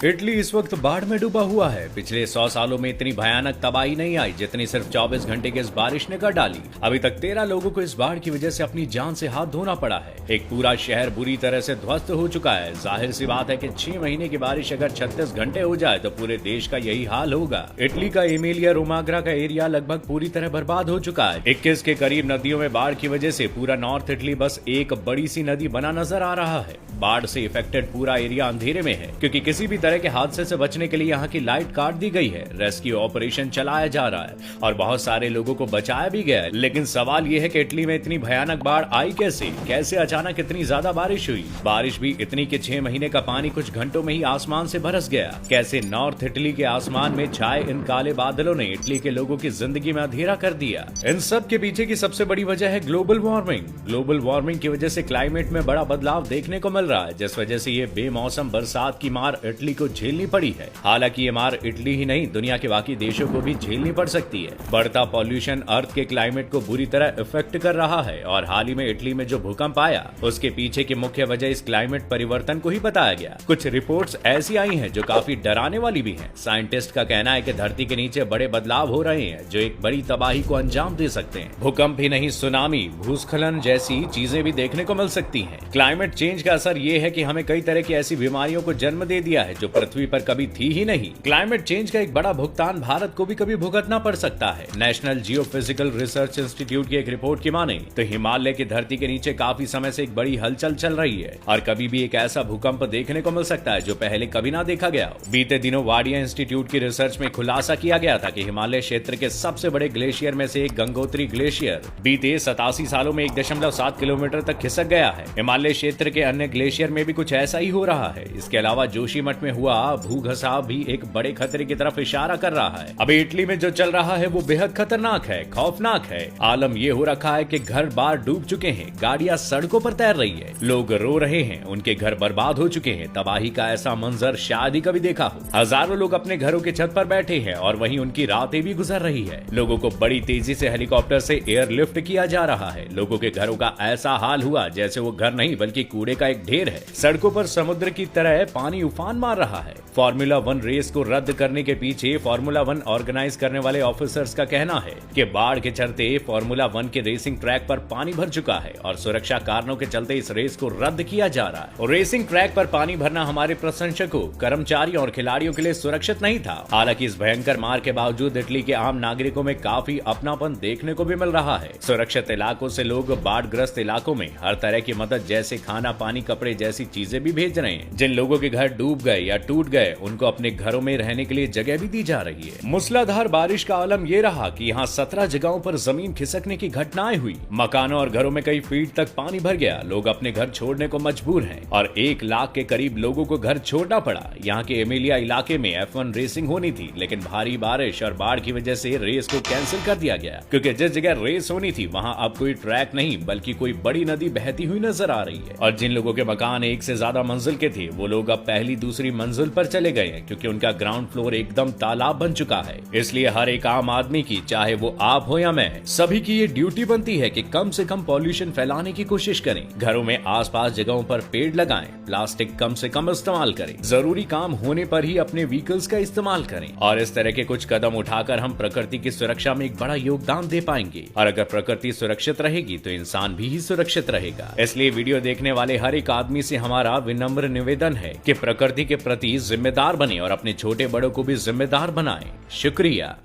Italy इस वक्त बाढ़ में डूबा हुआ है। पिछले 100 सालों में इतनी भयानक तबाही नहीं आई जितनी सिर्फ 24 घंटे की इस बारिश ने कर डाली। अभी तक 13 लोगों को इस बाढ़ की वजह से अपनी जान से हाथ धोना पड़ा है। एक पूरा शहर बुरी तरह से ध्वस्त हो चुका है। जाहिर सी बात है कि 6 महीने की बारिश अगर 36 घंटे हो जाए तो पूरे देश का यही हाल होगा। इटली का एमिलिया रोमाग्रा का एरिया लगभग पूरी तरह बर्बाद हो चुका है। 21 के करीब नदियों में बाढ़ की वजह से पूरा नॉर्थ इटली बस एक बड़ी सी नदी बना नजर आ रहा है। बाढ़ से इफेक्टेड पूरा एरिया अंधेरे में है क्योंकि किसी भी तरह के हादसे से बचने के लिए यहाँ की लाइट काट दी गई है। रेस्क्यू ऑपरेशन चलाया जा रहा है और बहुत सारे लोगों को बचाया भी गया है। लेकिन सवाल ये है कि इटली में इतनी भयानक बाढ़ आई कैसे अचानक इतनी ज्यादा बारिश हुई। बारिश भी इतनी कि 6 महीने का पानी कुछ घंटों में ही आसमान से बरस गया। कैसे नॉर्थ इटली के आसमान में छाए इन काले बादलों ने इटली के लोगों की जिंदगी में अंधेरा कर दिया। इन सब के पीछे की सबसे बड़ी वजह है ग्लोबल वार्मिंग। ग्लोबल वार्मिंग की वजह से क्लाइमेट में बड़ा बदलाव देखने को मिल रहा है, जिस वजह से ये बेमौसम बरसात की मार इटली को झेलनी पड़ी है। हालांकि ये मार इटली ही नहीं दुनिया के बाकी देशों को भी झेलनी पड़ सकती है। बढ़ता पॉल्यूशन अर्थ के क्लाइमेट को बुरी तरह इफेक्ट कर रहा है और हाल ही में इटली में जो भूकंप आया उसके पीछे की मुख्य वजह इस क्लाइमेट परिवर्तन को ही बताया गया। कुछ रिपोर्ट्स ऐसी आई हैं जो काफी डराने वाली भी हैं। साइंटिस्ट का कहना है कि धरती के नीचे बड़े बदलाव हो रहे हैं जो एक बड़ी तबाही को अंजाम दे सकते हैं। भूकंप ही नहीं, सुनामी, भूस्खलन जैसी चीजें भी देखने को मिल सकती हैं। क्लाइमेट चेंज का असर ये है कि हमें कई तरह की ऐसी बीमारियों को जन्म दे दिया है जो पृथ्वी पर कभी थी ही नहीं। क्लाइमेट चेंज का एक बड़ा भुगतान भारत को भी कभी भुगतना पड़ सकता है। नेशनल जियोफिजिकल रिसर्च इंस्टीट्यूट की एक रिपोर्ट की माने तो हिमालय की धरती के नीचे काफी समय से एक बड़ी हलचल चल रही है और कभी भी एक ऐसा भूकंप देखने को मिल सकता है जो पहले कभी ना देखा गया हो। बीते दिनों वाडिया इंस्टीट्यूट की रिसर्च में खुलासा किया गया था कि हिमालय क्षेत्र के सबसे बड़े ग्लेशियर में से एक गंगोत्री ग्लेशियर बीते 87 सालों में 1.7 किलोमीटर तक खिसक गया है। हिमालय क्षेत्र के अन्य ग्लेशियर में भी कुछ ऐसा ही हो रहा है। इसके अलावा जोशीमठ में हुआ भूघसाव भी एक बड़े खतरे की तरफ इशारा कर रहा है। अभी इटली में जो चल रहा है वो बेहद खतरनाक है, खौफनाक है। आलम ये हो रखा है कि घर बार डूब चुके हैं, गाड़ियां सड़कों पर तैर रही है, लोग रो रहे हैं, उनके घर बर्बाद हो चुके हैं। तबाही का ऐसा मंजर शायद ही कभी देखा हो। हजारों लोग अपने घरों की छत पर बैठे हैं और वहीं उनकी रातें भी गुजर रही है। लोगों को बड़ी तेजी से हेलीकॉप्टर से एयरलिफ्ट किया जा रहा है। लोगों के घरों का ऐसा हाल हुआ जैसे वो घर नहीं बल्कि कूड़े का एक ढेर है। सड़कों पर समुद्र की तरह पानी उफान मार रहा है। फॉर्मूला 1 रेस को रद्द करने के पीछे फॉर्मूला 1 ऑर्गेनाइज करने वाले ऑफिसर्स का कहना है कि बाढ़ के चलते फॉर्मूला 1 के रेसिंग ट्रैक पर पानी भर चुका है और सुरक्षा कारणों के चलते इस रेस को रद्द किया जा रहा है। और रेसिंग ट्रैक पर पानी भरना हमारे प्रशंसकों, कर्मचारियों और खिलाड़ियों के लिए सुरक्षित नहीं था। हालांकि इस भयंकर मार के बावजूद इटली के आम नागरिकों में काफी अपनापन देखने को भी मिल रहा है। सुरक्षित इलाकों से लोग बाढ़ग्रस्त इलाकों में हर तरह की मदद जैसे खाना, पानी, कपड़े जैसी चीजें भी भेज रहे हैं। जिन लोगों के घर डूब गए या टूट गए उनको अपने घरों में रहने के लिए जगह भी दी जा रही है। मूसलाधार बारिश का आलम ये रहा कि यहाँ 17 जगहों पर जमीन खिसकने की घटनाएं हुई। मकानों और घरों में कई फीट तक पानी भर गया। लोग अपने घर छोड़ने को मजबूर हैं और 1 लाख के करीब लोगों को घर छोड़ना पड़ा। यहाँ के एमिलिया इलाके में F1 रेसिंग होनी थी लेकिन भारी बारिश और बाढ़ की वजह से रेस को कैंसिल कर दिया गया क्योंकि जिस जगह रेस होनी थी वहाँ अब कोई ट्रैक नहीं बल्कि कोई बड़ी नदी बहती हुई नजर आ रही है। और जिन लोगों के मकान एक से ज्यादा मंजिल के थे वो लोग अब पहली दूसरी मंजिल पर चले गए हैं क्योंकि उनका ग्राउंड फ्लोर एकदम तालाब बन चुका है। इसलिए हर एक आम आदमी की, चाहे वो आप हो या मैं, सभी की ये ड्यूटी बनती है कि कम से कम पॉल्यूशन फैलाने की कोशिश करें। घरों में आसपास जगहों पर पेड़ लगाएं, प्लास्टिक कम से कम इस्तेमाल करें, जरूरी काम होने पर ही अपने व्हीकल्स का इस्तेमाल करें। और इस तरह के कुछ कदम उठाकर हम प्रकृति की सुरक्षा में एक बड़ा योगदान दे पाएंगे। और अगर प्रकृति सुरक्षित रहेगी तो इंसान भी सुरक्षित रहेगा। इसलिए वीडियो देखने वाले हर एक आदमी से हमारा विनम्र निवेदन है कि प्रकृति के प्रति जिम्मेदार बने और अपने छोटे बड़ों को भी जिम्मेदार बनाएं। शुक्रिया।